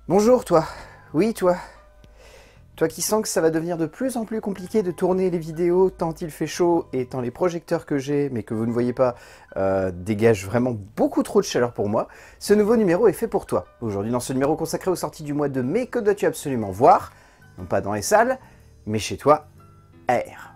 Bonjour toi, oui toi. Toi qui sens que ça va devenir de plus en plus compliqué de tourner les vidéos tant il fait chaud et tant les projecteurs que j'ai, mais que vous ne voyez pas, dégagent vraiment beaucoup trop de chaleur pour moi, ce nouveau numéro est fait pour toi. Aujourd'hui dans ce numéro consacré aux sorties du mois de mai, que dois-tu absolument voir? Non pas dans les salles, mais chez toi, air.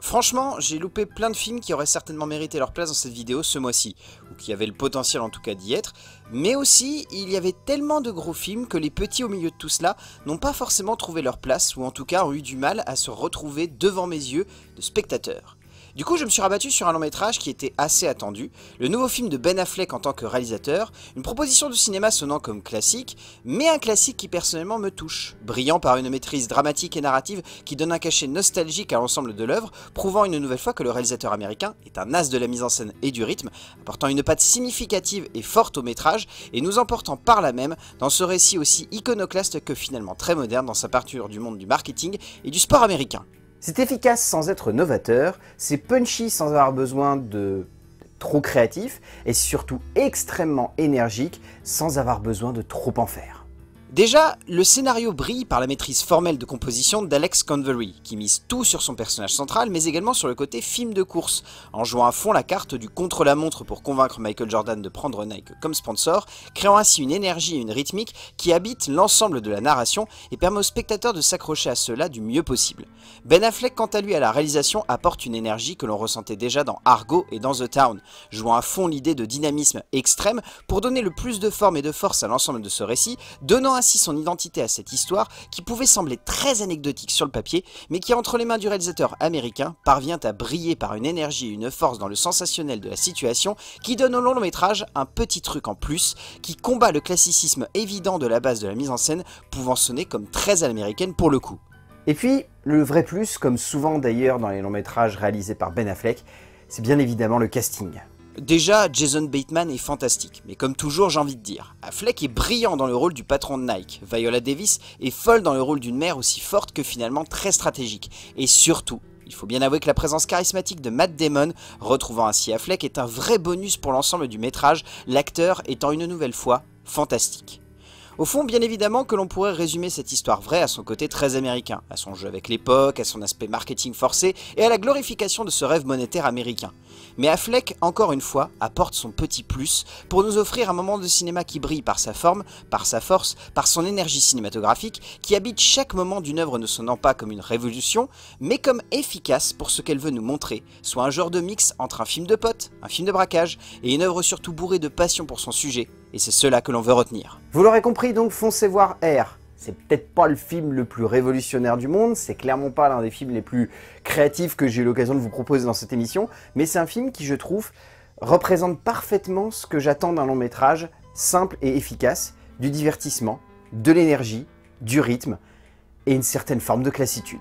Franchement, j'ai loupé plein de films qui auraient certainement mérité leur place dans cette vidéo ce mois-ci, ou qui avaient le potentiel en tout cas d'y être, mais aussi il y avait tellement de gros films que les petits au milieu de tout cela n'ont pas forcément trouvé leur place, ou en tout cas ont eu du mal à se retrouver devant mes yeux de spectateurs. Du coup, je me suis rabattu sur un long métrage qui était assez attendu, le nouveau film de Ben Affleck en tant que réalisateur, une proposition de cinéma sonnant comme classique, mais un classique qui personnellement me touche, brillant par une maîtrise dramatique et narrative qui donne un cachet nostalgique à l'ensemble de l'œuvre, prouvant une nouvelle fois que le réalisateur américain est un as de la mise en scène et du rythme, apportant une patte significative et forte au métrage, et nous emportant par là même dans ce récit aussi iconoclaste que finalement très moderne dans sa parture du monde du marketing et du sport américain. C'est efficace sans être novateur, c'est punchy sans avoir besoin de trop créatif, et surtout extrêmement énergique sans avoir besoin de trop en faire. Déjà, le scénario brille par la maîtrise formelle de composition d'Alex Convery, qui mise tout sur son personnage central, mais également sur le côté film de course, en jouant à fond la carte du contre-la-montre pour convaincre Michael Jordan de prendre Nike comme sponsor, créant ainsi une énergie et une rythmique qui habitent l'ensemble de la narration et permet au spectateur de s'accrocher à cela du mieux possible. Ben Affleck, quant à lui à la réalisation, apporte une énergie que l'on ressentait déjà dans Argo et dans The Town, jouant à fond l'idée de dynamisme extrême pour donner le plus de forme et de force à l'ensemble de ce récit, donnant ainsi son identité à cette histoire qui pouvait sembler très anecdotique sur le papier, mais qui entre les mains du réalisateur américain parvient à briller par une énergie et une force dans le sensationnel de la situation qui donne au long métrage un petit truc en plus qui combat le classicisme évident de la base de la mise en scène, pouvant sonner comme très à l'américaine pour le coup. Et puis, le vrai plus, comme souvent d'ailleurs dans les longs métrages réalisés par Ben Affleck, c'est bien évidemment le casting. Déjà, Jason Bateman est fantastique, mais comme toujours j'ai envie de dire, Affleck est brillant dans le rôle du patron de Nike, Viola Davis est folle dans le rôle d'une mère aussi forte que finalement très stratégique, et surtout, il faut bien avouer que la présence charismatique de Matt Damon, retrouvant ainsi Affleck, est un vrai bonus pour l'ensemble du métrage, l'acteur étant une nouvelle fois fantastique. Au fond, bien évidemment que l'on pourrait résumer cette histoire vraie à son côté très américain, à son jeu avec l'époque, à son aspect marketing forcé et à la glorification de ce rêve monétaire américain. Mais Affleck, encore une fois, apporte son petit plus pour nous offrir un moment de cinéma qui brille par sa forme, par sa force, par son énergie cinématographique, qui habite chaque moment d'une œuvre ne sonnant pas comme une révolution, mais comme efficace pour ce qu'elle veut nous montrer, soit un genre de mix entre un film de potes, un film de braquage, et une œuvre surtout bourrée de passion pour son sujet, et c'est cela que l'on veut retenir. Vous l'aurez compris, donc foncez voir Air. C'est peut-être pas le film le plus révolutionnaire du monde, c'est clairement pas l'un des films les plus créatifs que j'ai eu l'occasion de vous proposer dans cette émission, mais c'est un film qui, je trouve, représente parfaitement ce que j'attends d'un long métrage simple et efficace, du divertissement, de l'énergie, du rythme et une certaine forme de classitude.